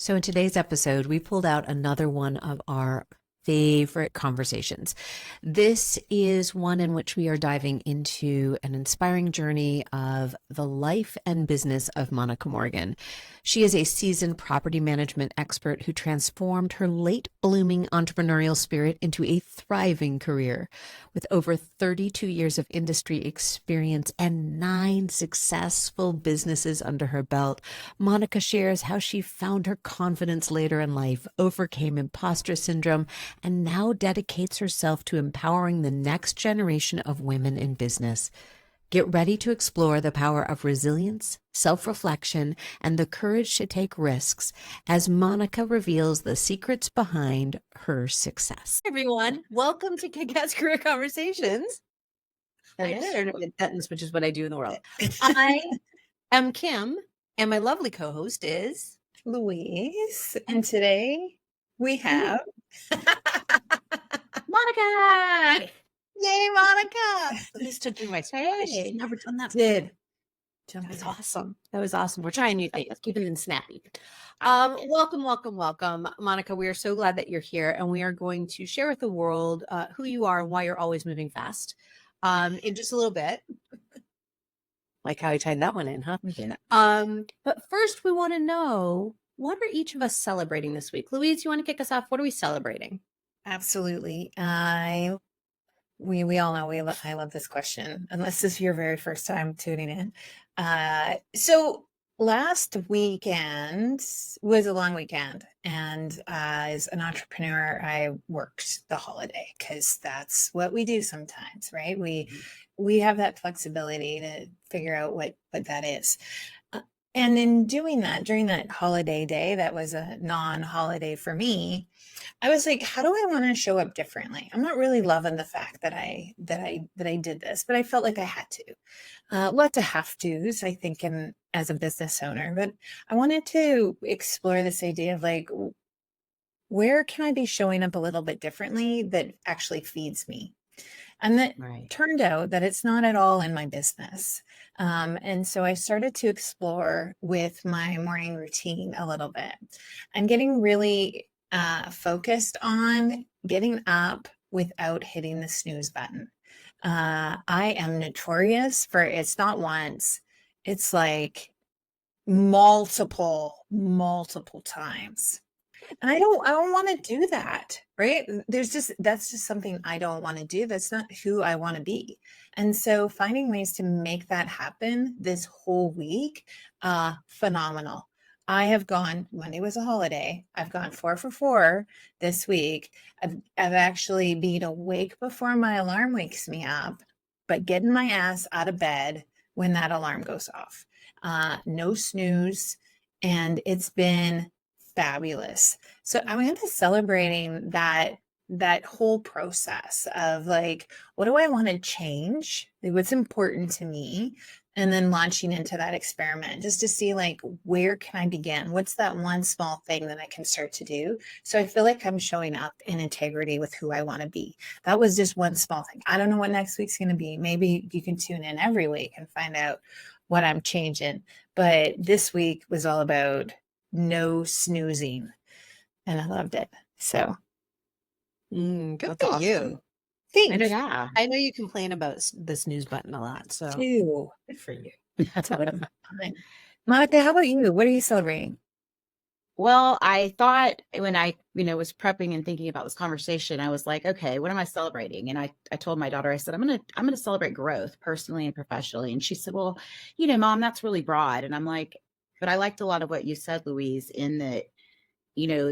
So in today's episode, we pulled out another one of our favorite conversations. This is one in which we are diving into an inspiring journey of the life and business of Monica Morgan. She is a seasoned property management expert who transformed her late blooming entrepreneurial spirit into a thriving career. With over 32 years of industry experience and 9 successful businesses under her belt, Monica shares how she found her confidence later in life, overcame imposter syndrome, and now dedicates herself to empowering the next generation of women in business. Get ready to explore the power of resilience, self-reflection, and the courage to take risks as Monica reveals the secrets behind her success. Everyone, welcome to Kick-Ass Career Conversations. Which is what I do in the world. I am Kim, and my lovely co-host is Louise, and today we have Monica. Yay, Monica! This took me my Hey. She's never done that. Did That was awesome. That was awesome. We're trying new things. Keep it in snappy. Welcome, Monica. We are so glad that you're here, and we are going to share with the world who you are and why you're always moving fast. In just a little bit. Like how I tied that one in, huh? Yeah. But first, we want to know, what are each of us celebrating this week? Louise, you want to kick us off? What are we celebrating? Absolutely. We all know I love this question, unless this is your very first time tuning in. So last weekend was a long weekend, and as an entrepreneur, I worked the holiday because that's what we do sometimes, right? We have that flexibility to figure out what that is. And in doing that, during that holiday day, that was a non-holiday for me, I was like, how do I want to show up differently? I'm not really loving the fact that I did this, but I felt like I had to. Lots of have tos, I think, as a business owner, but I wanted to explore this idea of like, where can I be showing up a little bit differently that actually feeds me? And that turned out that it's not at all in my business. And so I started to explore with my morning routine a little bit. I'm getting really focused on getting up without hitting the snooze button. I am notorious for, it's not once, it's like multiple times. And I don't want to do that, right? That's just something I don't want to do. That's not who I want to be. And so finding ways to make that happen this whole week, phenomenal. I have gone, Monday was a holiday. I've gone 4 for 4 this week. I've actually been awake before my alarm wakes me up, but getting my ass out of bed when that alarm goes off. No snooze. And it's been fabulous. So I'm kind of celebrating that whole process of like, what do I want to change? Like, what's important to me? And then launching into that experiment just to see like, where can I begin? What's that one small thing that I can start to do? So I feel like I'm showing up in integrity with who I want to be. That was just one small thing. I don't know what next week's going to be. Maybe you can tune in every week and find out what I'm changing. But this week was all about no snoozing, and I loved it. So good for awesome. you. Thanks. I know you complain about the snooze button a lot, so Good for you. That's what I'm fine. Monica, how about you? What are you celebrating? Well, I thought when I, was prepping and thinking about this conversation, I was like, okay, what am I celebrating? And I told my daughter, I said, I'm going to celebrate growth personally and professionally. And she said, well, Mom, that's really broad. And I'm like, but I liked a lot of what you said, Louise, in that,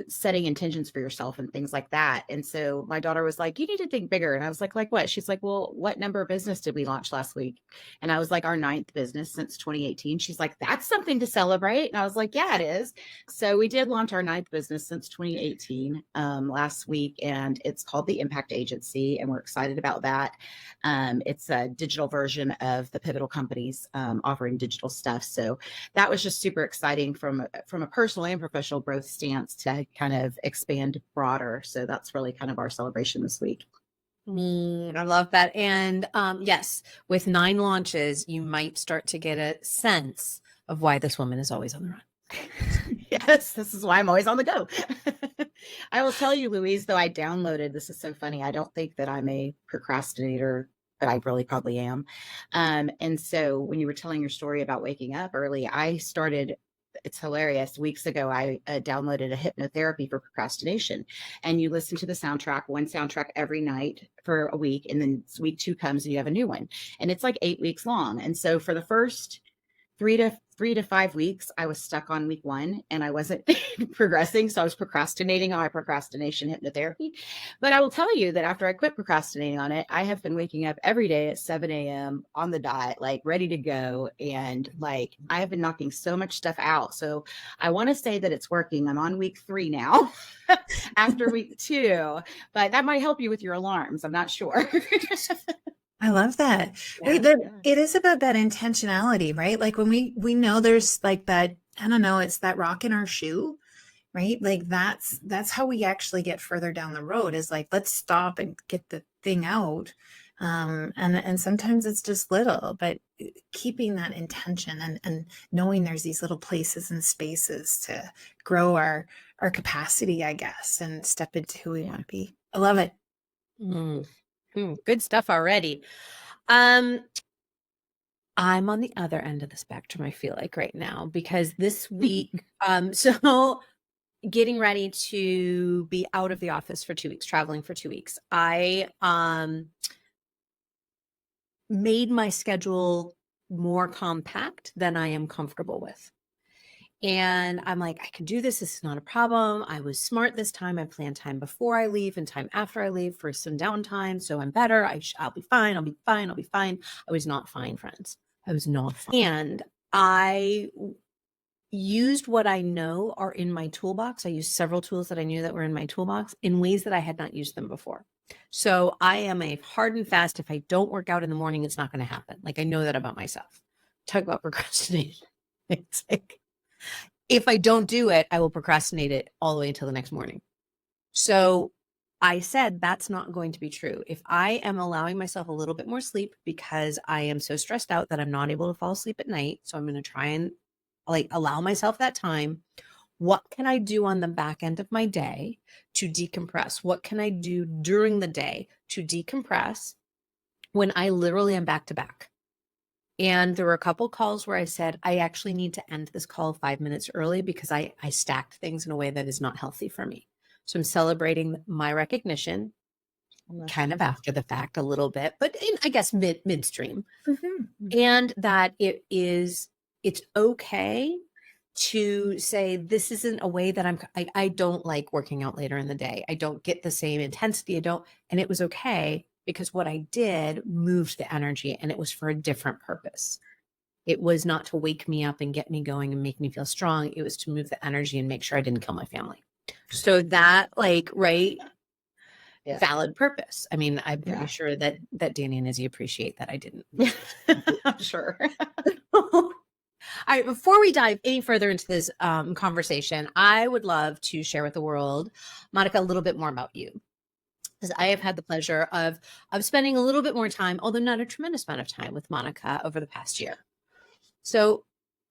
setting intentions for yourself and things like that. And so my daughter was like, you need to think bigger. And I was like what? She's like, well, what number business did we launch last week? And I was like, our 9th business since 2018. She's like, that's something to celebrate. And I was like, yeah, it is. So we did launch our 9th business since 2018 last week, and it's called the Impact Agency. And we're excited about that. It's a digital version of the Pivotal Companies offering digital stuff. So that was just super exciting from a personal and professional growth stance to kind of expand broader. So that's really kind of our celebration this week. I love that. And yes, with 9 launches, you might start to get a sense of why this woman is always on the run. Yes, this is why I'm always on the go. I will tell you, Louise, though I downloaded, this is so funny. I don't think that I'm a procrastinator, but I really probably am. And so when you were telling your story about waking up early, I started, it's hilarious. Weeks ago, I downloaded a hypnotherapy for procrastination. And you listen to the soundtrack, one soundtrack every night for a week. And then week 2 comes and you have a new one. And it's like 8 weeks long. And so for the first 3 to 5 weeks, I was stuck on week 1 and I wasn't progressing. So I was procrastinating on my procrastination hypnotherapy. But I will tell you that after I quit procrastinating on it, I have been waking up every day at 7 a.m. on the dot, like ready to go. And like, I have been knocking so much stuff out. So I want to say that it's working. I'm on week 3 now after week 2, but that might help you with your alarms. I'm not sure. I love that. Wait, it is about that intentionality, right? Like when we know there's like that, I don't know, it's that rock in our shoe, right? Like that's how we actually get further down the road, is like, let's stop and get the thing out. And sometimes it's just little, but keeping that intention and knowing there's these little places and spaces to grow our capacity, I guess, and step into who we want to be. I love it. Good stuff already. I'm on the other end of the spectrum, I feel like right now, because this week, so getting ready to be out of the office for 2 weeks, traveling for 2 weeks, I made my schedule more compact than I am comfortable with. And I'm like, I can do this. This is not a problem. I was smart this time. I planned time before I leave and time after I leave for some downtime. So I'm better. I'll be fine. I'll be fine. I'll be fine. I was not fine, friends. I was not fine. And I used what I know are in my toolbox. I used several tools that I knew that were in my toolbox in ways that I had not used them before. So I am a hard and fast. If I don't work out in the morning, it's not going to happen. Like I know that about myself. Talk about procrastination. It's like, if I don't do it, I will procrastinate it all the way until the next morning. So I said, that's not going to be true. If I am allowing myself a little bit more sleep because I am so stressed out that I'm not able to fall asleep at night, so I'm going to try and like allow myself that time. What can I do on the back end of my day to decompress? What can I do during the day to decompress when I literally am back to back? And there were a couple calls where I said, I actually need to end this call 5 minutes early because I stacked things in a way that is not healthy for me. So I'm celebrating my recognition kind of after the fact a little bit, but I guess midstream. And that it's okay to say, this isn't a way that I don't like working out later in the day. I don't get the same intensity. And it was okay, because what I did moved the energy and it was for a different purpose. It was not to wake me up and get me going and make me feel strong. It was to move the energy and make sure I didn't kill my family. So that valid purpose. I mean, I'm pretty sure that Danny and Izzy appreciate that I didn't. I'm sure. All right, before we dive any further into this conversation, I would love to share with the world, Monica, a little bit more about you. Because I have had the pleasure of spending a little bit more time, although not a tremendous amount of time, with Monica over the past year. So,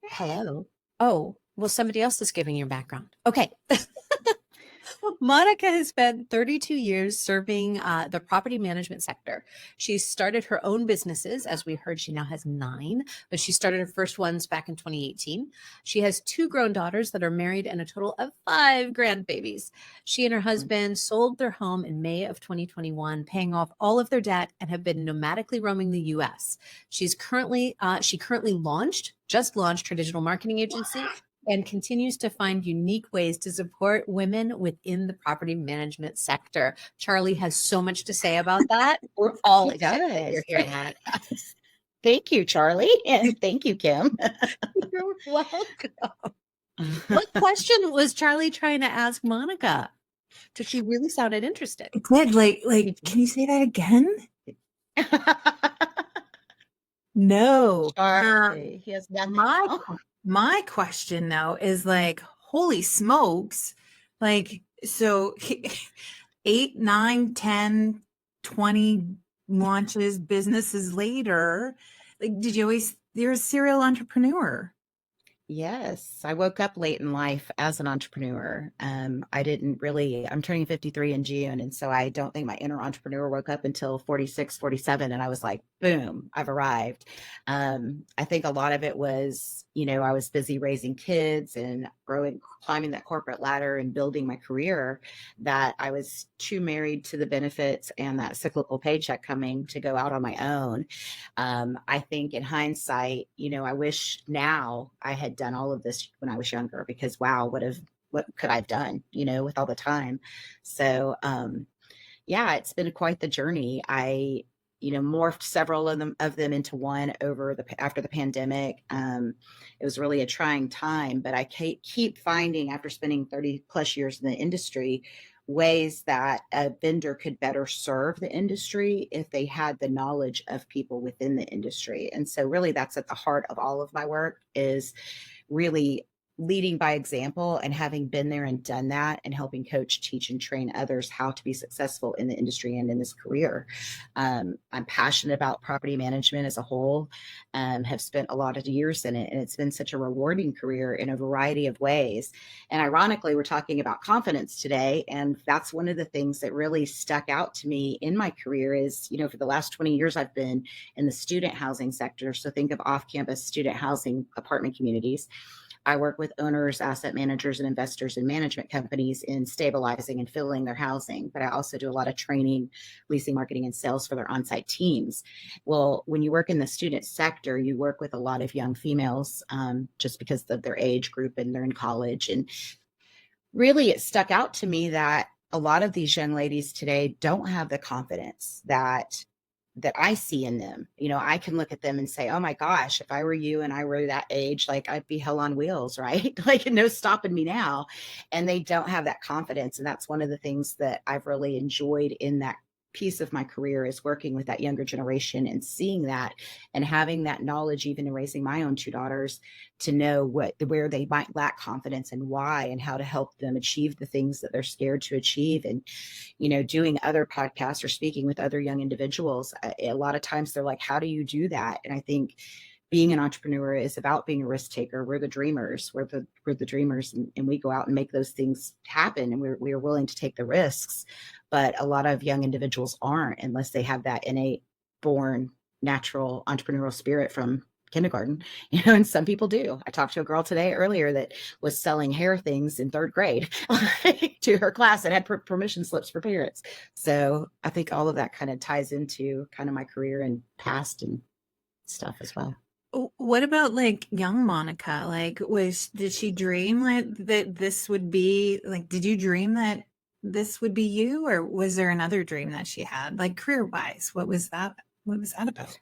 hello. Oh, well, somebody else is giving your background. Okay. Monica has spent 32 years serving the property management sector. She started her own businesses. As we heard, she now has 9, but she started her first ones back in 2018. She has 2 grown daughters that are married and a total of 5 grandbabies. She and her husband sold their home in May of 2021, paying off all of their debt, and have been nomadically roaming the U.S. She currently just launched her digital marketing agency, and continues to find unique ways to support women within the property management sector. Charlie has so much to say about that. We're all excited that you're hearing that. Thank you, Charlie. And thank you, Kim. You're welcome. What question was Charlie trying to ask Monica? Because she really sounded interested. It did. Like, can you say that again? No. Charlie, he has nothing. My question though is like, holy smokes. Like, so 8, 9, 10, 20 launches, businesses later, like, you're a serial entrepreneur. Yes, I woke up late in life as an entrepreneur. I didn't really, I'm turning 53 in June. And so I don't think my inner entrepreneur woke up until 46, 47. And I was like, boom, I've arrived. I think a lot of it was, I was busy raising kids and growing, climbing that corporate ladder and building my career, that I was too married to the benefits and that cyclical paycheck coming to go out on my own. I think in hindsight, I wish now I had done all of this when I was younger, because wow, what could I've done, with all the time. So yeah, it's been quite the journey. I, morphed several of them into one after the pandemic. It was really a trying time, but I keep finding, after spending 30 plus years in the industry, ways that a vendor could better serve the industry if they had the knowledge of people within the industry. And so really that's at the heart of all of my work, is really leading by example and having been there and done that, and helping coach, teach, and train others how to be successful in the industry and in this career. I'm passionate about property management as a whole, have spent a lot of years in it, and it's been such a rewarding career in a variety of ways. And ironically, we're talking about confidence today, and that's one of the things that really stuck out to me in my career is, for the last 20 years, I've been in the student housing sector. So think of off-campus student housing apartment communities. I work with owners, asset managers, and investors and management companies in stabilizing and filling their housing. But I also do a lot of training, leasing, marketing, and sales for their on-site teams. Well, when you work in the student sector, you work with a lot of young females, just because of their age group, and they're in college. And really, it stuck out to me that a lot of these young ladies today don't have the confidence that I see in them. I can look at them and say, oh my gosh, if I were you and I were that age, like, I'd be hell on wheels, right? Like, no stopping me now. And they don't have that confidence. And that's one of the things that I've really enjoyed in that piece of my career, is working with that younger generation and seeing that, and having that knowledge, even in raising my own two daughters, to know where they might lack confidence and why, and how to help them achieve the things that they're scared to achieve. And doing other podcasts or speaking with other young individuals, a lot of times they're like, how do you do that? And I think being an entrepreneur is about being a risk taker. We're the dreamers. We're the dreamers, and we go out and make those things happen, and we're willing to take the risks. But a lot of young individuals aren't, unless they have that innate, born, natural entrepreneurial spirit from kindergarten, and some people do. I talked to a girl today earlier that was selling hair things in third grade to her class, and had permission slips for parents. So I think all of that kind of ties into kind of my career and past and stuff as well. What about like young Monica? Like, did she dream that this would be like, did you dream that this would be you, or was there another dream that she had, like career wise? What was that? What was that about?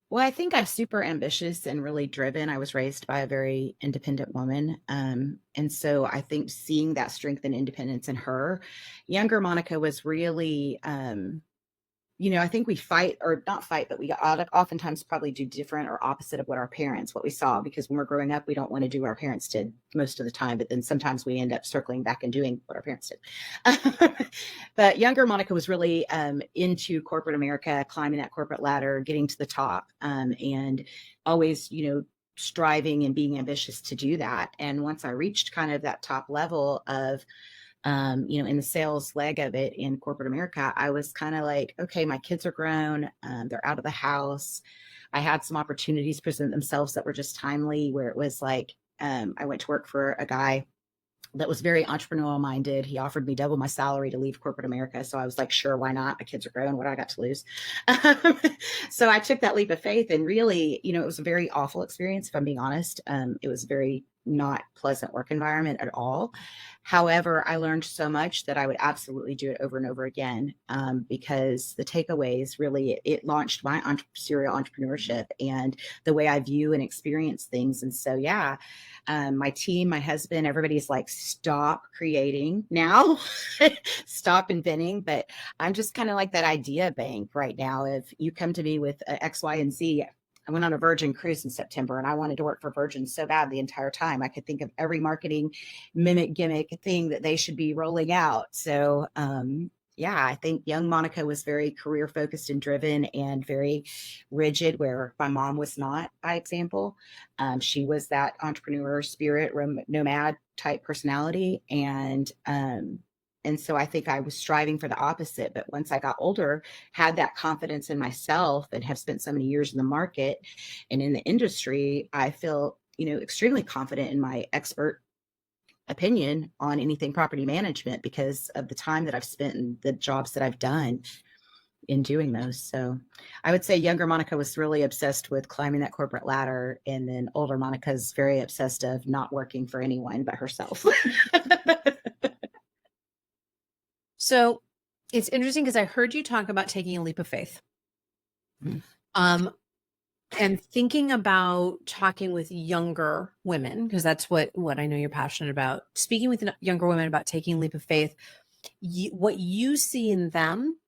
Well, I think I'm super ambitious and really driven. I was raised by a very independent woman. And so I think seeing that strength and independence in her, younger Monica was really, I think we fight, or not fight, but we oftentimes probably do different or opposite of what our parents, what we saw, because when we're growing up, we don't want to do what our parents did most of the time, but then sometimes we end up circling back and doing what our parents did. But younger Monica was really into corporate America, climbing that corporate ladder, getting to the top, and always, striving and being ambitious to do that. And once I reached kind of that top level of in the sales leg of it in corporate America, I was kind of like, okay, my kids are grown. They're out of the house. I had some opportunities present themselves that were just timely, where it was like, I went to work for a guy that was very entrepreneurial minded. He offered me double my salary to leave corporate America. So I was like, sure, why not? My kids are grown. What do I got to lose? So I took that leap of faith, and really, it was a very awful experience, if I'm being honest. It was very not pleasant work environment at all. However, I learned so much that I would absolutely do it over and over again, because the takeaways really, it launched my serial entrepreneurship and the way I view and experience things. And so, yeah, my team, my husband, everybody's like, stop creating now, stop inventing. But I'm just kind of like that idea bank right now. If you come to me with X, Y, and Z, I went on a Virgin cruise in September, and I wanted to work for Virgin so bad the entire time. I could think of every marketing mimic gimmick thing that they should be rolling out. So, yeah, I think young Monica was very career focused and driven and very rigid, where my mom was not, by example. She was that entrepreneur spirit, nomad type personality. And so I think I was striving for the opposite. But once I got older, had that confidence in myself and have spent so many years in the market and in the industry, I feel, extremely confident in my expert opinion on anything property management because of the time that I've spent and the jobs that I've done in doing those. So I would say younger Monica was really obsessed with climbing that corporate ladder. And then older Monica's very obsessed of not working for anyone but herself. So it's interesting because I heard you talk about taking a leap of faith. Mhm. And thinking about talking with younger women, because that's what I know you're passionate about, speaking with younger women about taking a leap of faith, what you see in them,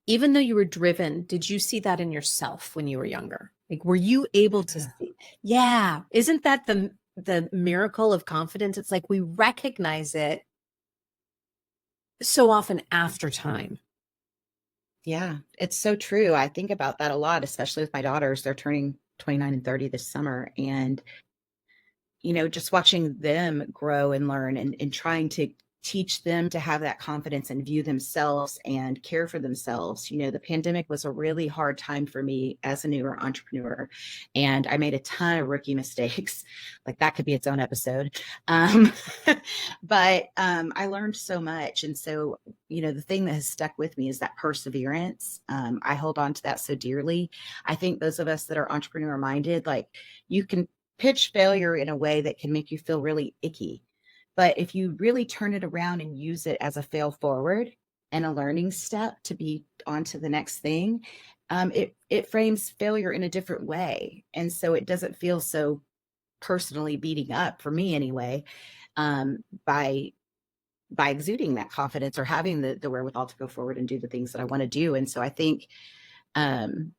even though you were driven, did you see that in yourself when you were younger? Like, were you able to see? Yeah. Isn't that the miracle of confidence? It's like we recognize it so often after time. Yeah, it's so true. I think about that a lot, especially with my daughters. They're turning 29 and 30 this summer. And just watching them grow and learn and trying to teach them to have that confidence and view themselves and care for themselves. The pandemic was a really hard time for me as a newer entrepreneur. And I made a ton of rookie mistakes. Like that could be its own episode. But I learned so much. And so, the thing that has stuck with me is that perseverance. I hold on to that so dearly. I think those of us that are entrepreneur minded, like you can pitch failure in a way that can make you feel really icky. But if you really turn it around and use it as a fail forward and a learning step to be on to the next thing, it frames failure in a different way. And so it doesn't feel so personally beating up, for me anyway, by exuding that confidence or having the wherewithal to go forward and do the things that I want to do. And so I think um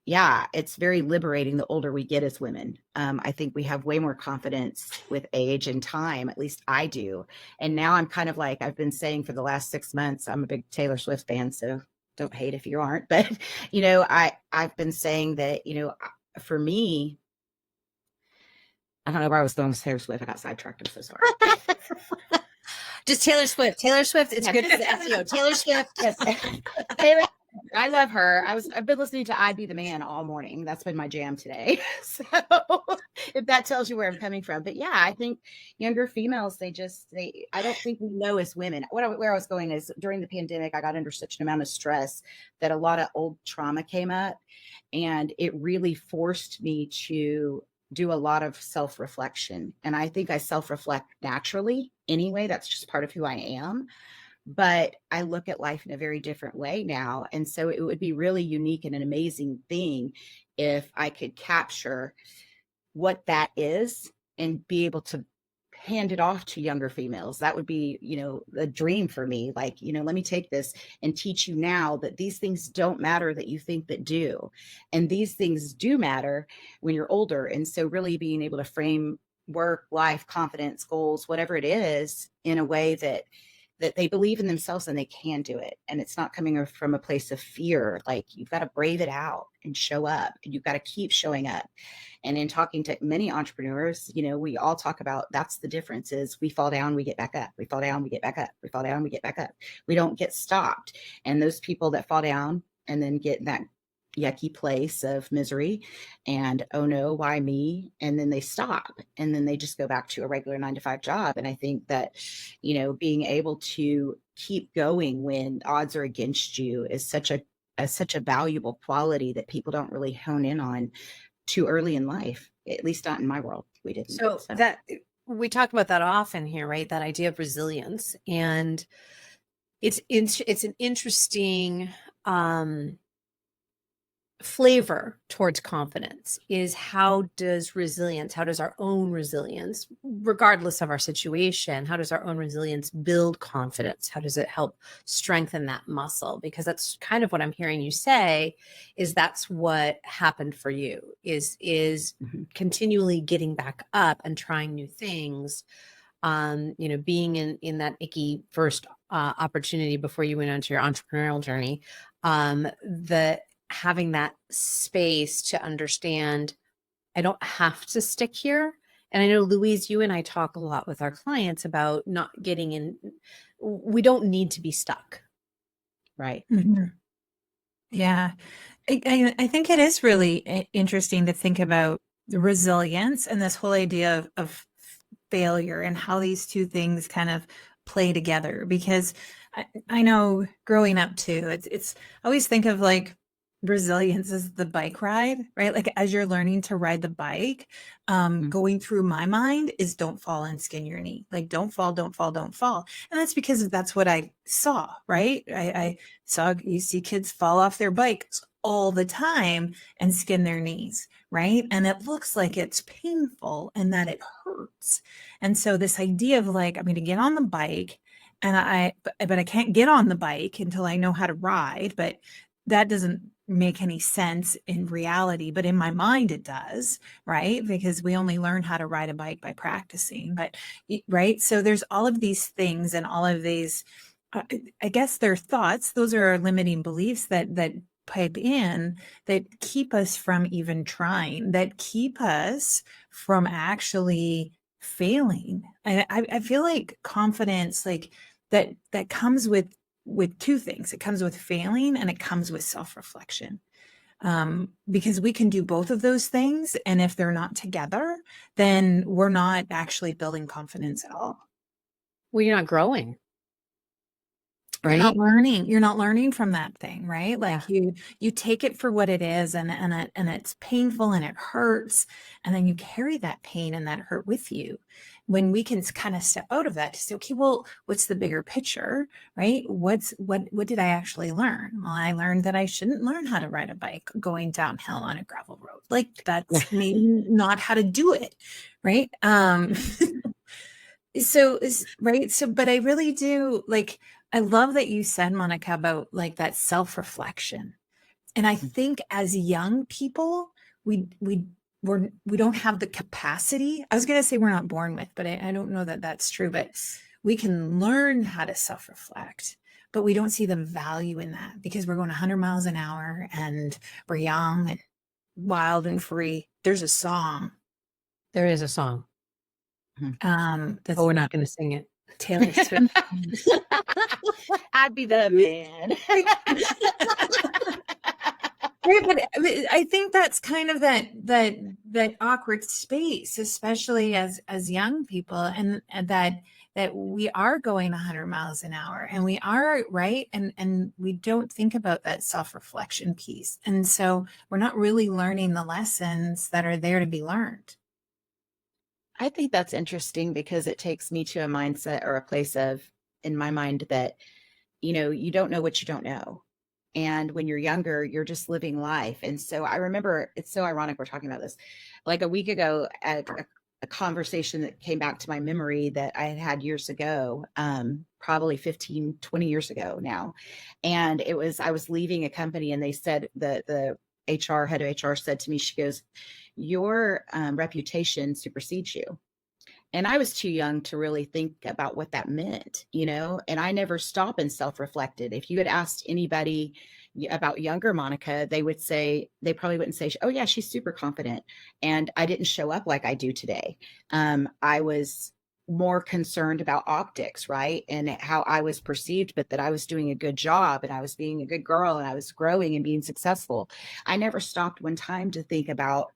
yeah, it's very liberating the older we get as women. I think we have way more confidence with age and time. At least I do. And now I'm kind of like I've been saying for the last 6 months, I'm a big Taylor Swift fan, so don't hate if you aren't. But I've been saying that for me, I don't know where I was going with Taylor Swift. I got sidetracked. I'm so sorry. Just Taylor Swift. Taylor Swift. It's good for the SEO. Taylor Swift. Yes. Taylor, I love her. I've been listening to "I'd Be the Man" all morning. That's been my jam today. So if that tells you where I'm coming from. But yeah, I think younger females, I don't think we know as women. Where I was going is during the pandemic, I got under such an amount of stress that a lot of old trauma came up, and it really forced me to do a lot of self-reflection. And I think I self-reflect naturally anyway. That's just part of who I am. But I look at life in a very different way now. And so it would be really unique and an amazing thing if I could capture what that is and be able to hand it off to younger females. That would be, a dream for me. Like, let me take this and teach you now that these things don't matter that you think that do. And these things do matter when you're older. And so really being able to frame work, life, confidence, goals, whatever it is, in a way that they believe in themselves and they can do it. And it's not coming from a place of fear. Like you've got to brave it out and show up, and you've got to keep showing up. And in talking to many entrepreneurs, we all talk about that's the difference is we fall down, we get back up. We fall down, we get back up. We fall down, we get back up. We don't get stopped. And those people that fall down and then get in that yucky place of misery and oh no, why me? And then they stop and then they just go back to a regular 9 to 5 job. And I think that, being able to keep going when odds are against you is such a valuable quality that people don't really hone in on too early in life. At least not in my world. We didn't. So that we talk about that often here, right? That idea of resilience, and it's an interesting flavor towards confidence is how does our own resilience, regardless of our situation, how does our own resilience build confidence? How does it help strengthen that muscle? Because that's kind of what I'm hearing you say is that's what happened for you is Mhm. continually getting back up and trying new things being in that icky first opportunity before you went onto your entrepreneurial journey, the having that space to understand I don't have to stick here. And I know, Louise, you and I talk a lot with our clients about not getting in. We don't need to be stuck. Right. Mhm. Yeah. I think it is really interesting to think about the resilience and this whole idea of failure and how these two things kind of play together. Because I know growing up too, I always think of like resilience as the bike ride, right? Like as you're learning to ride the bike, going through my mind is don't fall and skin your knee. Like don't fall, don't fall, don't fall. And that's because that's what I saw, right? I saw, you see kids fall off their bikes all the time and skin their knees, right? And it looks like it's painful and that it hurts. And so this idea of like, I'm going to get on the bike and but I can't get on the bike until I know how to ride, but that doesn't make any sense in reality, but in my mind it does, right? Because we only learn how to ride a bike by practicing, but right. So there's all of these things and all of these, I guess they're thoughts. Those are our limiting beliefs that pipe in that keep us from even trying, that keep us from actually failing. I feel like confidence, like that comes with two things. It comes with failing and it comes with self-reflection. Because we can do both of those things. And if they're not together, then we're not actually building confidence at all. Well, you're not growing, You're right? not learning. You're not learning from that thing, right? Like Yeah. you take it for what it is and it's painful and it hurts. And then you carry that pain and that hurt with you. When we can kind of step out of that to say, okay, well, what's the bigger picture, right? What did I actually learn? Well, I learned that I shouldn't learn how to ride a bike going downhill on a gravel road. Like that's maybe not how to do it, right? Right. So, but I really do like, I love that you said, Monica, about like that self-reflection. And I think as young people, we don't have the capacity. I was going to say we're not born with, but I don't know that that's true, but we can learn how to self-reflect, but we don't see the value in that because we're going 100 miles an hour and we're young and wild and free. There's a song. There is a song. That's We're not going to sing it. Taylor Swift. I'd be the man. Right, but I think that's kind of that awkward space, especially as young people, and that we are going 100 miles an hour, and we are right, and we don't think about that self-reflection piece, and so we're not really learning the lessons that are there to be learned. I think that's interesting because it takes me to a mindset or a place of, in my mind, that, you don't know what you don't know. And when you're younger, you're just living life. And so I remember, it's so ironic we're talking about this. Like a week ago, at a conversation that came back to my memory that I had had years ago, probably 15, 20 years ago now. And I was leaving a company and they said, the head of HR said to me, she goes, your reputation supersedes you. And I was too young to really think about what that meant, and I never stopped and self-reflected. If you had asked anybody about younger Monica, they probably wouldn't say, oh yeah, she's super confident. And I didn't show up like I do today. I was more concerned about optics, right? And how I was perceived, but that I was doing a good job and I was being a good girl and I was growing and being successful. I never stopped one time to think about,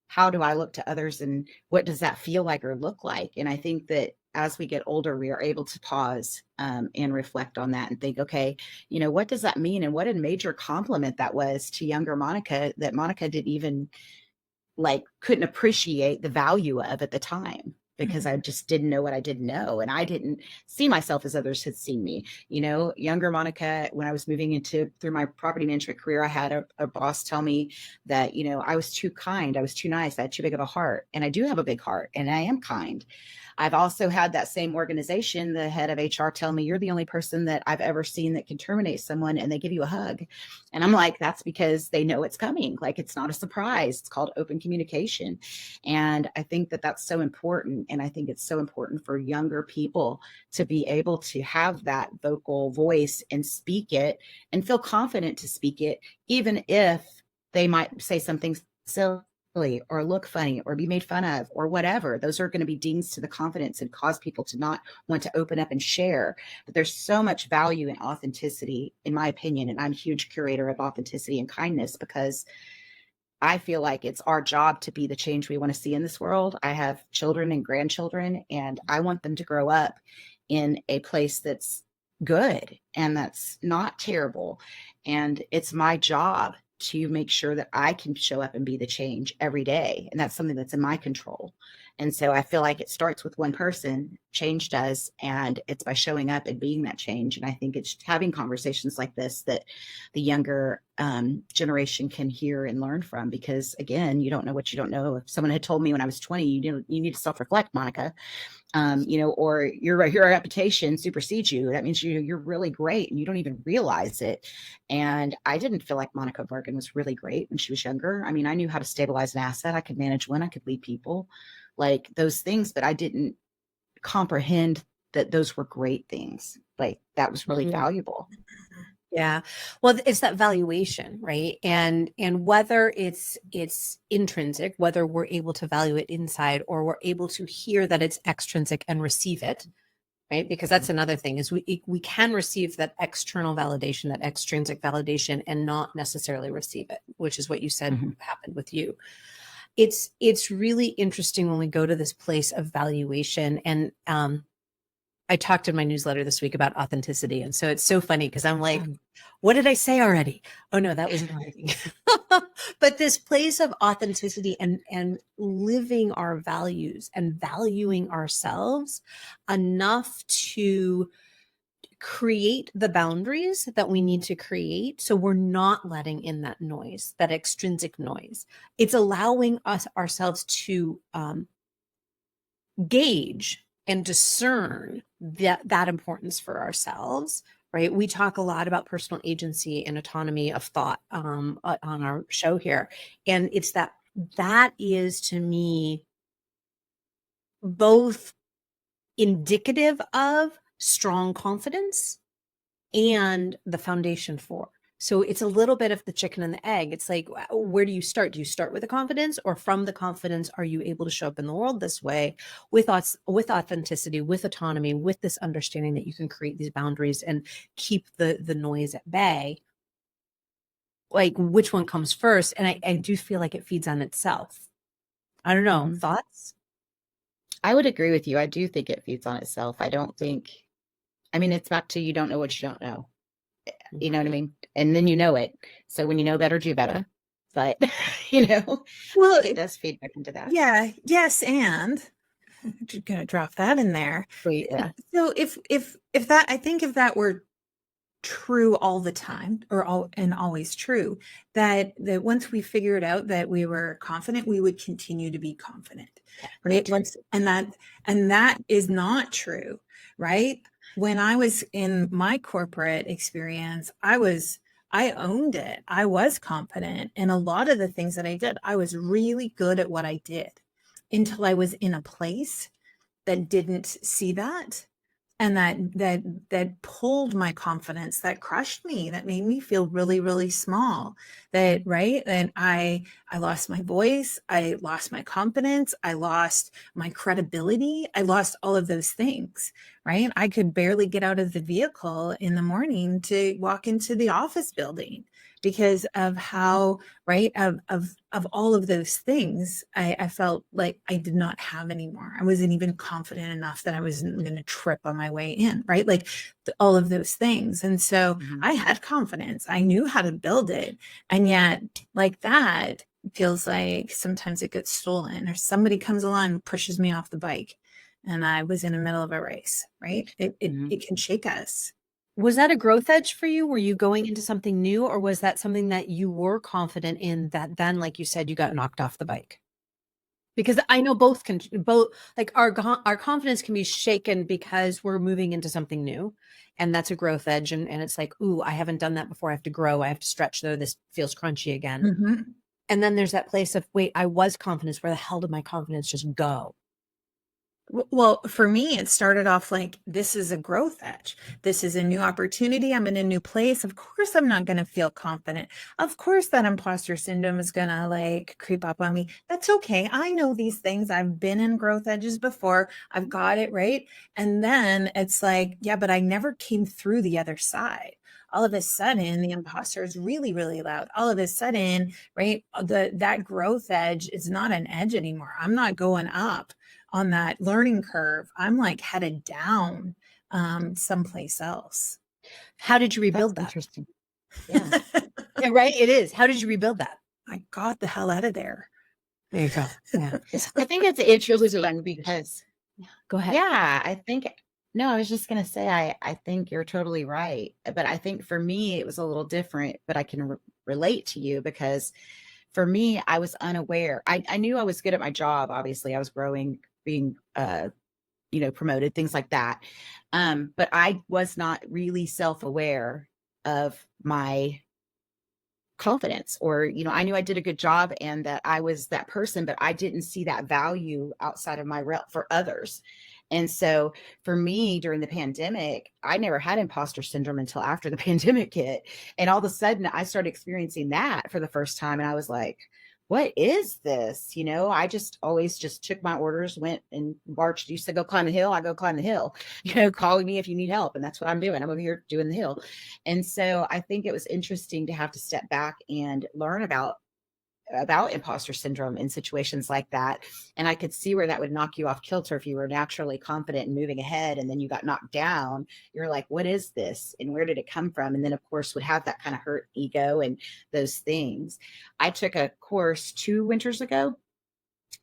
how do I look to others and what does that feel like or look like? And I think that as we get older, we are able to pause and reflect on that and think, okay, what does that mean? And what a major compliment that was to younger Monica that Monica didn't even couldn't appreciate the value of at the time because I just didn't know what I didn't know. And I didn't see myself as others had seen me. Younger Monica, when I was moving through my property management career, I had a boss tell me that, I was too kind. I was too nice. I had too big of a heart. And I do have a big heart and I am kind. I've also had that same organization, the head of HR, tell me, you're the only person that I've ever seen that can terminate someone and they give you a hug. And I'm like, that's because they know it's coming. Like, it's not a surprise. It's called open communication. And I think that that's so important. And I think it's so important for younger people to be able to have that vocal voice and speak it and feel confident to speak it, even if they might say something silly or look funny or be made fun of or whatever. Those are going to be dings to the confidence and cause people to not want to open up and share. But there's so much value in authenticity, in my opinion. And I'm a huge curator of authenticity and kindness, because I feel like it's our job to be the change we want to see in this world. I have children and grandchildren, and I want them to grow up in a place that's good and that's not terrible. And it's my job to make sure that I can show up and be the change every day. And that's something that's in my control. And so I feel like it starts with one person, change does, and it's by showing up and being that change. And I think it's having conversations like this that the younger generation can hear and learn from, because again, you don't know what you don't know. If someone had told me when I was 20, you need to self-reflect, Monica, or your reputation supersedes you. That means you're really great and you don't even realize it. And I didn't feel like Monica Bergen was really great when she was younger. I mean, I knew how to stabilize an asset. I could manage one, I could lead people, like those things, but I didn't comprehend that those were great things. Like that was really valuable. Yeah. Well, it's that valuation, right? And whether it's intrinsic, whether we're able to value it inside or we're able to hear that it's extrinsic and receive it, right? Because that's another thing, is we can receive that external validation, that extrinsic validation, and not necessarily receive it, which is what you said happened with you. It's really interesting when we go to this place of valuation. And I talked in my newsletter this week about authenticity. And so it's so funny because I'm like, what did I say already? Oh no, that wasn't writing. But this place of authenticity and living our values and valuing ourselves enough to create the boundaries that we need to create, so we're not letting in that noise, that extrinsic noise. It's allowing us ourselves to gauge and discern that importance for ourselves, right? We talk a lot about personal agency and autonomy of thought on our show here. And it's that is, to me, both indicative of strong confidence and the foundation for. So it's a little bit of the chicken and the egg. It's like, where do you start? Do you start with the confidence, or from the confidence, are you able to show up in the world this way with us, with authenticity, with autonomy, with this understanding that you can create these boundaries and keep the noise at bay? Like, which one comes first? And I do feel like it feeds on itself. I don't know. Thoughts? I would agree with you. I do think it feeds on itself. It's back to, you don't know what you don't know. You know what I mean? And then you know it. So when you know better, do better. But, Well, it does feed back into that. yeah, yes, and I'm just gonna drop that in there. Yeah. So if that, I think if that were true all the time, and always true, that once we figured out that we were confident, we would continue to be confident, right? And that is not true, right? When I was in my corporate experience, I owned it. I was confident. And a lot of the things that I did, I was really good at what I did, until I was in a place that didn't see that. And that pulled my confidence, that crushed me, that made me feel really, really small. Right? And I lost my voice. I lost my confidence. I lost my credibility. I lost all of those things, right? I could barely get out of the vehicle in the morning to walk into the office building because of how, right, of all of those things, I felt like I did not have anymore. I wasn't even confident enough that I wasn't going to trip on my way in, right? Like all of those things. And so I had confidence. I knew how to build it. And yet, like, that feels like sometimes it gets stolen, or somebody comes along and pushes me off the bike, and I was in the middle of a race, right? It can shake us. Was that a growth edge for you? Were you going into something new, or was that something that you were confident in that then, like you said, you got knocked off the bike? Because I know both can both like our confidence can be shaken because we're moving into something new, and that's a growth edge, and it's like, ooh, I haven't done that before. I have to grow. I have to stretch, though this feels crunchy again. Mhm. And then there's that place of, wait, I was confidence. Where the hell did my confidence just go? Well, for me, it started off like this is a growth edge. This is a new opportunity. I'm in a new place. Of course, I'm not going to feel confident. Of course, that imposter syndrome is going to like creep up on me. That's okay. I know these things. I've been in growth edges before. I've got it right. And then it's like, yeah, but I never came through the other side. All of a sudden, the imposter is really, really loud. All of a sudden, right? That growth edge is not an edge anymore. I'm not going up on that learning curve. I'm like headed down someplace else. How did you That's rebuild that? interesting. Yeah. Yeah, right. It is. How did you rebuild that? I got the hell out of there. There you go. Yeah. I think it's interesting because, Go ahead. yeah, I think, no, I was just going to say, I think you're totally right. But I think for me, it was a little different, but I can relate to you because for me, I was unaware. I knew I was good at my job. Obviously, I was growing, being, promoted, things like that. But I was not really self-aware of my confidence, or I knew I did a good job and that I was that person, but I didn't see that value outside of my realm for others. And so for me during the pandemic, I never had imposter syndrome until after the pandemic hit, and all of a sudden I started experiencing that for the first time, and I was like, what is this? I just always just took my orders, went and marched. You said go climb the hill, I go climb the hill. Calling me if you need help, and that's what I'm doing. I'm over here doing the hill. And so I think it was interesting to have to step back and learn about imposter syndrome in situations like that. And I could see where that would knock you off kilter if you were naturally confident and moving ahead, and then you got knocked down. You're like, what is this? And where did it come from? And then, of course, would have that kind of hurt ego and those things. I took a course 2 winters ago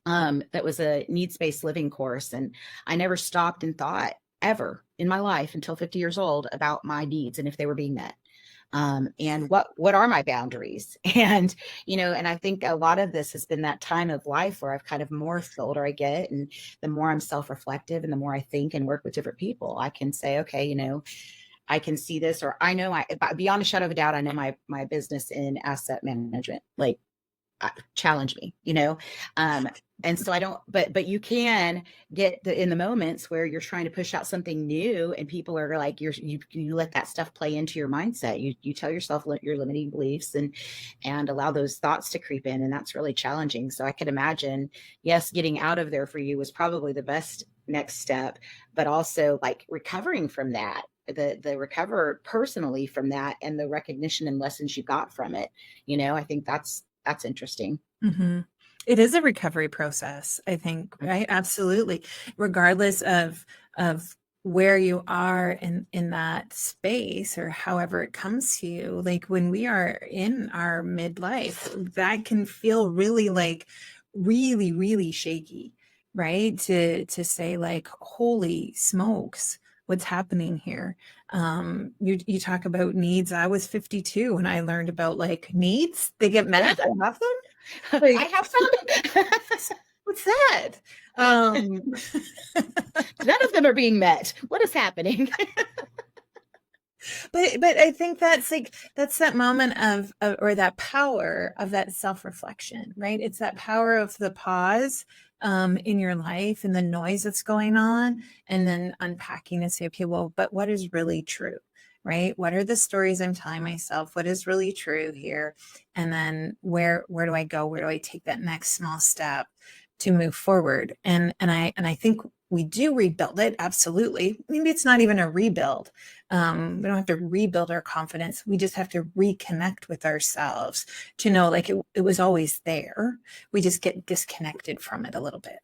that was a needs-based living course. And I never stopped and thought ever in my life until 50 years old about my needs and if they were being met. And what are my boundaries? And and I think a lot of this has been that time of life where I've kind of morphed the older I get, and the more I'm self-reflective and the more I think and work with different people, I can say, okay, I can see this, or I know beyond a shadow of a doubt, I know my business in asset management, like, challenge me, and so I don't, but you can get in the moments where you're trying to push out something new and people are like, you let that stuff play into your mindset. You tell yourself your limiting beliefs and allow those thoughts to creep in. And that's really challenging. So I could imagine, yes, getting out of there for you was probably the best next step, but also like recovering from that, the recover personally from that, and the recognition and lessons you got from it. I think that's interesting. Mm-hmm. It is a recovery process, I think, right? Absolutely. Regardless of where you are in that space or however it comes to you. Like when we are in our midlife, that can feel really like really, really shaky, right? To say like, holy smokes, what's happening here? You talk about needs. I was 52 when I learned about like needs. They get met. I have them. Like, I have some. what's that? None of them are being met. What is happening? But I think that's that moment of or that power of that self-reflection, right? It's that power of the pause in your life and the noise that's going on, and then unpacking and say, okay, well, but what is really true? Right? What are the stories I'm telling myself? What is really true here? And then where do I go? Where do I take that next small step to move forward? And I think we do rebuild it. Absolutely. Maybe it's not even a rebuild. We don't have to rebuild our confidence. We just have to reconnect with ourselves to know like it was always there. We just get disconnected from it a little bit.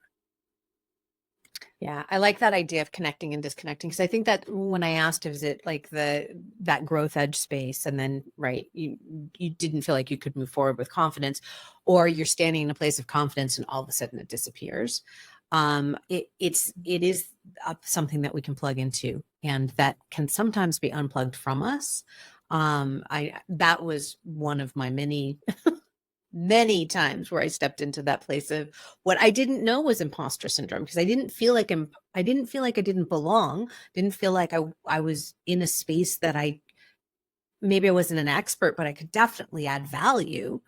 Yeah, I like that idea of connecting and disconnecting, because I think that when I asked, is it like that growth edge space, and then right, you didn't feel like you could move forward with confidence, or you're standing in a place of confidence and all of a sudden it disappears. It is something that we can plug into, and that can sometimes be unplugged from us. That was one of my many many times where I stepped into that place of what I didn't know was imposter syndrome, because I didn't feel like I didn't feel like I didn't belong, didn't feel like I was in a space that maybe I wasn't an expert, but I could definitely add value.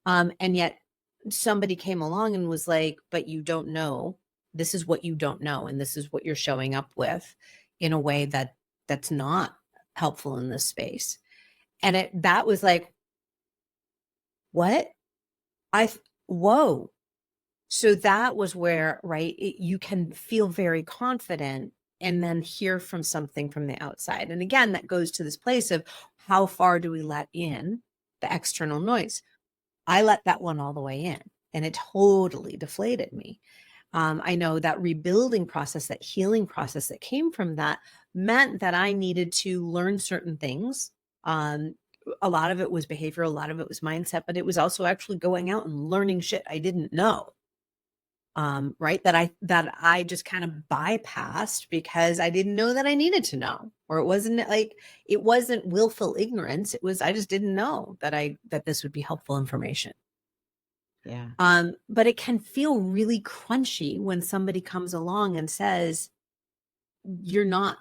And yet somebody came along and was like, but you don't know. This is what you don't know. And this is what you're showing up with in a way that's not helpful in this space. And that was like, what? Whoa. So that was where, right, you can feel very confident and then hear from something from the outside. And again, that goes to this place of how far do we let in the external noise? I let that one all the way in, and it totally deflated me. I know that rebuilding process, that healing process that came from that meant that I needed to learn certain things. A lot of it was behavioral, a lot of it was mindset, but it was also actually going out and learning shit I didn't know. Right. That I just kind of bypassed because I didn't know that I needed to know, or it wasn't willful ignorance. It was, I just didn't know that this would be helpful information. Yeah. But it can feel really crunchy when somebody comes along and says, you're not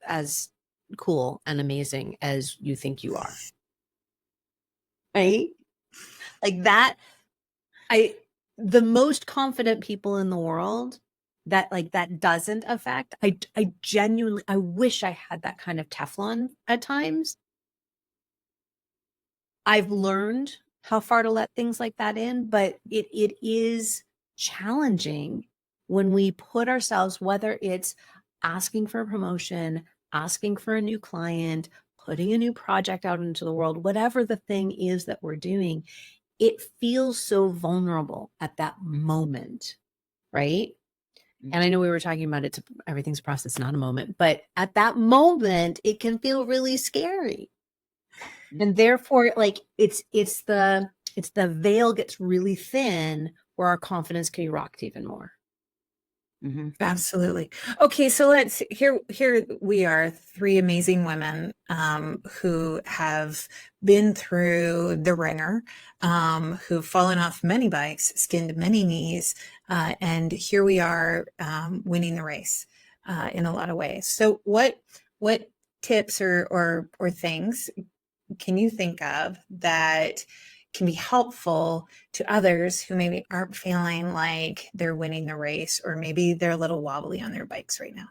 as cool and amazing as you think you are. Right. Like that. The most confident people in the world that doesn't affect, I genuinely, I wish I had that kind of Teflon at times. I've learned how far to let things like that in, but it is challenging when we put ourselves, whether it's asking for a promotion, asking for a new client, putting a new project out into the world, whatever the thing is that we're doing, it feels so vulnerable at that moment, right? And I know we were talking about everything's a process, not a moment, but at that moment, it can feel really scary. And therefore, like it's the veil gets really thin where our confidence can be rocked even more. Mm-hmm. Absolutely. Okay, so here we are, three amazing women who have been through the ringer, who've fallen off many bikes, skinned many knees, and here we are winning the race in a lot of ways. So what tips or things can you think of that can be helpful to others who maybe aren't feeling like they're winning the race, or maybe they're a little wobbly on their bikes right now?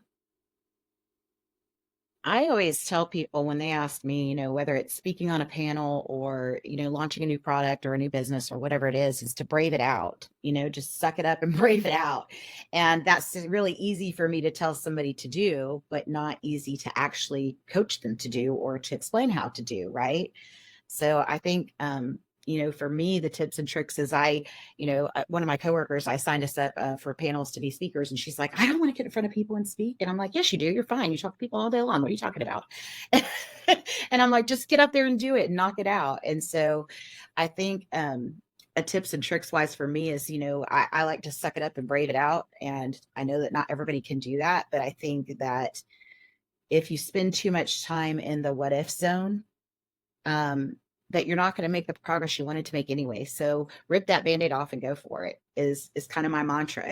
I always tell people when they ask me, whether it's speaking on a panel or, launching a new product or a new business or whatever it is to brave it out, just suck it up and brave it out. And that's really easy for me to tell somebody to do, but not easy to actually coach them to do or to explain how to do, right? So I think, for me, the tips and tricks is one of my coworkers, I signed us up for panels to be speakers. And she's like, I don't want to get in front of people and speak. And I'm like, yes, you do. You're fine. You talk to people all day long. What are you talking about? And I'm like, just get up there and do it and knock it out. And so I think, a tips and tricks wise for me is, I like to suck it up and brave it out. And I know that not everybody can do that, but I think that if you spend too much time in the what if zone, that you're not going to make the progress you wanted to make anyway. So rip that Band-Aid off and go for it is kind of my mantra.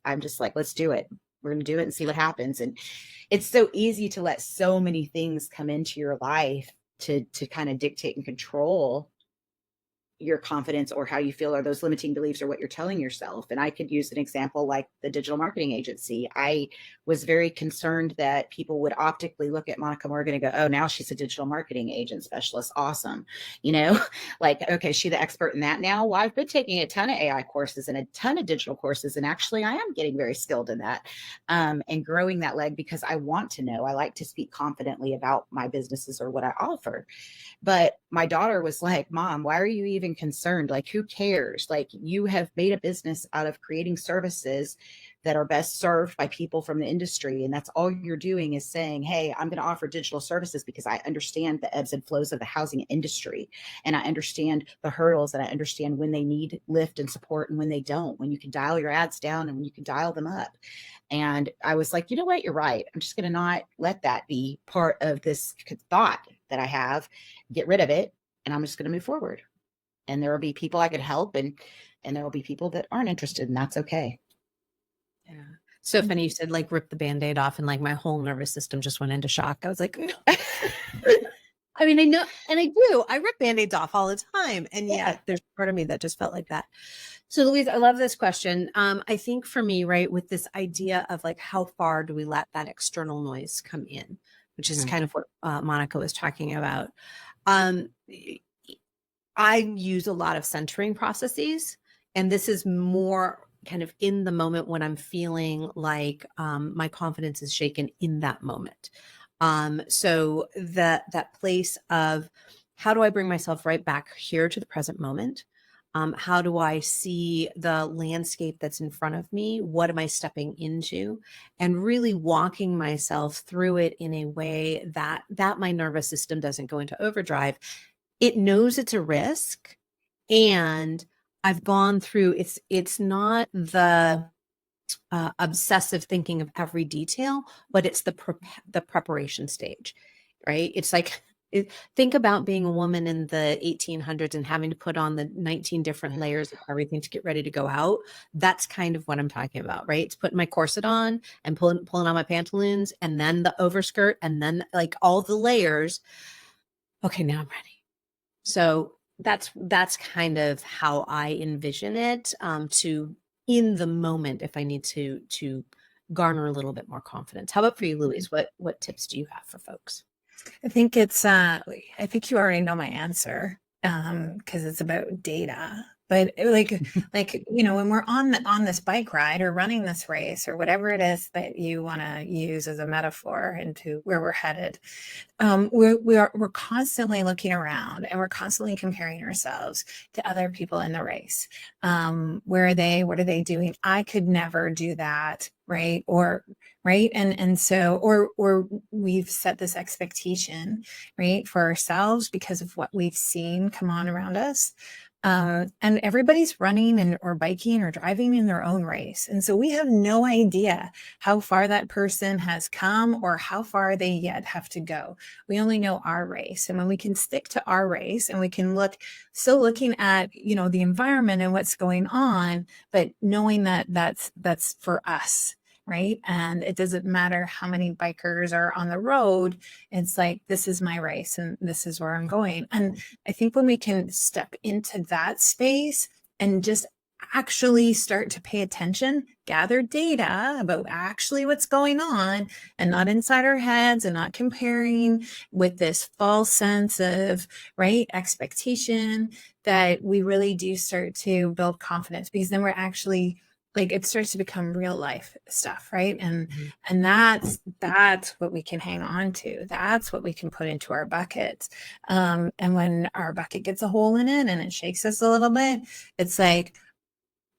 I'm just like, let's do it. We're going to do it and see what happens. And it's so easy to let so many things come into your life to kind of dictate and control your confidence or how you feel, or those limiting beliefs, or what you're telling yourself. And I could use an example like the digital marketing agency. I was very concerned that people would optically look at Monica Morgan and go, oh, now she's a digital marketing agent specialist. Awesome. Like, okay, she's the expert in that now. Well, I've been taking a ton of AI courses and a ton of digital courses. And actually I am getting very skilled in that and growing that leg because I want to know. I like to speak confidently about my businesses or what I offer. But my daughter was like, Mom, why are you even concerned? Like, who cares? Like, you have made a business out of creating services that are best served by people from the industry. And that's all you're doing is saying, hey, I'm going to offer digital services because I understand the ebbs and flows of the housing industry. And I understand the hurdles, and I understand when they need lift and support and when they don't, when you can dial your ads down and when you can dial them up. And I was like, you know what? You're right. I'm just going to not let that be part of this thought that I have, get rid of it. And I'm just going to move forward. and there will be people I could help, and there will be people that aren't interested, and that's okay. Yeah. So funny you said like rip the Band-Aid off, and like my whole nervous system just went into shock. I was like, no. I mean, I know, and I do. I rip Band-Aids off all the time. And yet there's part of me that just felt like that. So Louise, I love this question. I think for me, right, with this idea of like, how far do we let that external noise come in, which is kind of what Monica was talking about. I use a lot of centering processes, and this is more kind of in the moment when I'm feeling like my confidence is shaken in that moment. So that place of how do I bring myself right back here to the present moment? How do I see the landscape that's in front of me? What am I stepping into? And really walking myself through it in a way that my nervous system doesn't go into overdrive. It knows it's a risk, and I've gone through it's not the obsessive thinking of every detail, but it's the preparation stage, right? It's like think about being a woman in the 1800s and having to put on the 19 different layers of everything to get ready to go out. That's kind of what I'm talking about, right? It's putting my corset on and pulling on my pantaloons, and then the overskirt, and then like all the layers. Okay, now I'm ready. So that's kind of how I envision it, to in the moment if I need to garner a little bit more confidence. How about for you, Louise? What tips do you have for folks? I think I think you already know my answer, because it's about data. But like, when we're on this bike ride or running this race or whatever it is that you want to use as a metaphor into where we're headed, we're constantly looking around, and we're constantly comparing ourselves to other people in the race. Where are they? What are they doing? I could never do that, right? Or right, and so or we've set this expectation, right, for ourselves because of what we've seen come on around us. And everybody's running or biking or driving in their own race. And so we have no idea how far that person has come or how far they yet have to go. We only know our race. And when we can stick to our race, and we can looking at, the environment and what's going on, but knowing that that's for us. Right. And it doesn't matter how many bikers are on the road. It's like, this is my race and this is where I'm going. And I think when we can step into that space and just actually start to pay attention, gather data about actually what's going on, and not inside our heads, and not comparing with this false sense of right expectation, that we really do start to build confidence, because then we're actually like, it starts to become real life stuff, right? And that's what we can hang on to. That's what we can put into our buckets. And when our bucket gets a hole in it and it shakes us a little bit, it's like,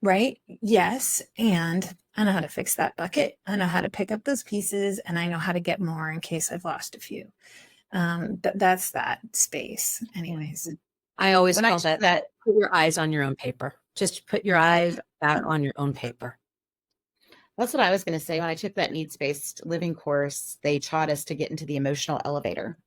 right? Yes. And I know how to fix that bucket. I know how to pick up those pieces, and I know how to get more in case I've lost a few. That's that space. Anyways. I always call that put your eyes on your own paper. Just put your eyes out on your own paper. That's what I was going to say. When I took that needs-based living course, they taught us to get into the emotional elevator.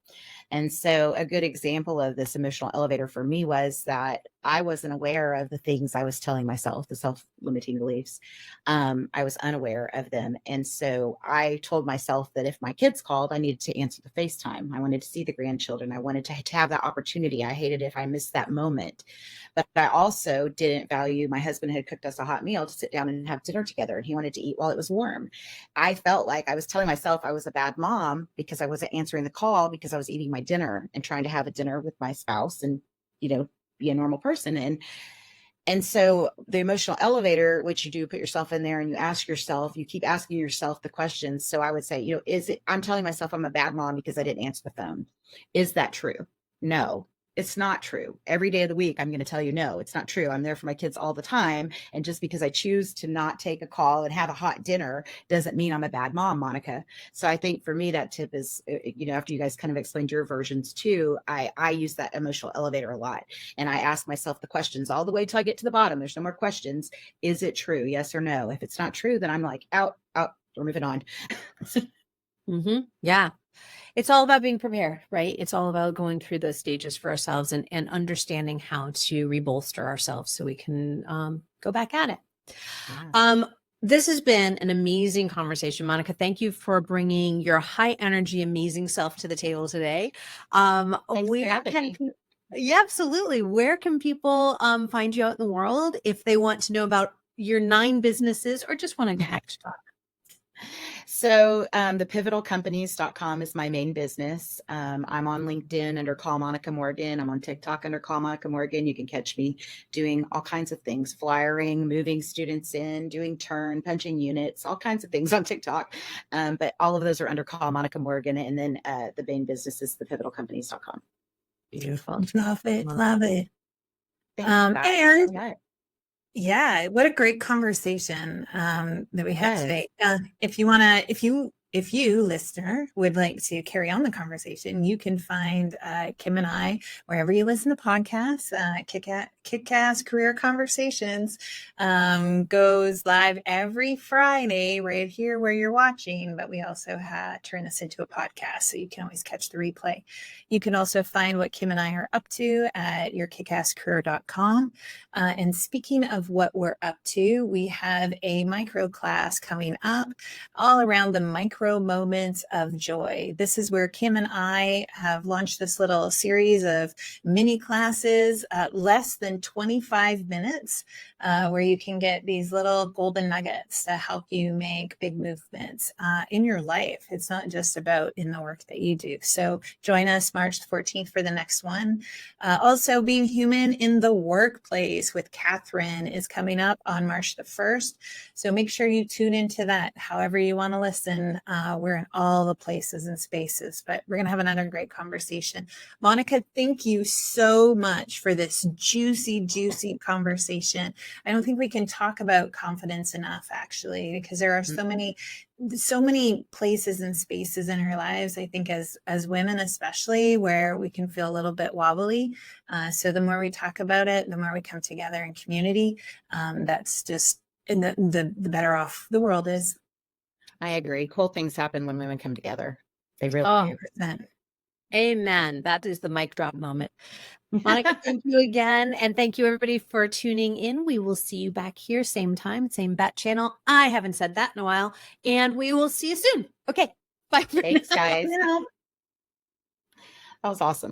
And so a good example of this emotional elevator for me was that I wasn't aware of the things I was telling myself, the self-limiting beliefs. I was unaware of them. And so I told myself that if my kids called, I needed to answer the FaceTime. I wanted to see the grandchildren. I wanted to have that opportunity. I hated if I missed that moment. But I also didn't value, my husband had cooked us a hot meal to sit down and have dinner together, and he wanted to eat while it was warm. I felt like I was telling myself I was a bad mom because I wasn't answering the call, because I was eating my dinner and trying to have a dinner with my spouse and, be a normal person. And so the emotional elevator, which you do put yourself in there and you keep asking yourself the questions. So I would say, I'm telling myself I'm a bad mom because I didn't answer the phone. Is that true? No. It's not true. Every day of the week, I'm going to tell you, no, it's not true. I'm there for my kids all the time. And just because I choose to not take a call and have a hot dinner doesn't mean I'm a bad mom, Monica. So I think for me, that tip is, after you guys kind of explained your versions too, I use that emotional elevator a lot. And I ask myself the questions all the way till I get to the bottom. There's no more questions. Is it true? Yes or no? If it's not true, then I'm like, out, we're moving on. Yeah. It's all about being prepared, right? It's all about going through those stages for ourselves and understanding how to rebolster ourselves so we can go back at it. Yeah. This has been an amazing conversation, Monica. Thank you for bringing your high energy, amazing self to the table today. Thanks for Where having can me. yeah, absolutely. Where can people find you out in the world if they want to know about your 9 businesses or just want to connect? So thepivotalcompanies.com is my main business. I'm on LinkedIn under Call Monica Morgan. I'm on TikTok under Call Monica Morgan. You can catch me doing all kinds of things, flyering, moving students in, doing turn, punching units, all kinds of things on TikTok. But all of those are under Call Monica Morgan. And then the main business is thepivotalcompanies.com. Beautiful. Love it. Love it. Thanks for that. And Yeah. yeah, what a great conversation that we had Yes. today. If you listener would like to carry on the conversation, you can find Kim and I wherever you listen to podcasts. Kick-Ass Career Conversations goes live every Friday right here where you're watching, but we also turn this into a podcast, so you can always catch the replay. You can also find what Kim and I are up to at yourkickasscareer.com. And speaking of what we're up to, we have a micro class coming up all around the micro moments of joy. This is where Kim and I have launched this little series of mini classes, less than 25 minutes, where you can get these little golden nuggets to help you make big movements in your life. It's not just about in the work that you do. So join us March 14th for the next one. Also, Being Human in the Workplace with Catherine is coming up on March the 1st. So make sure you tune into that however you want to listen. We're in all the places and spaces, but we're going to have another great conversation. Monica, thank you so much for this juicy, juicy conversation. I don't think we can talk about confidence enough, actually, because there are so many places and spaces in our lives, I think as women especially, where we can feel a little bit wobbly. So the more we talk about it, the more we come together in community. That's just the better off the world is. I agree. Cool things happen when women come together. They really Oh, do. 100%. amen. That is the mic drop moment. Monica, thank you again. And thank you everybody for tuning in. We will see you back here, same time, same bat channel. I haven't said that in a while. And we will see you soon. Okay. Bye. Thanks, guys. You know, That was awesome.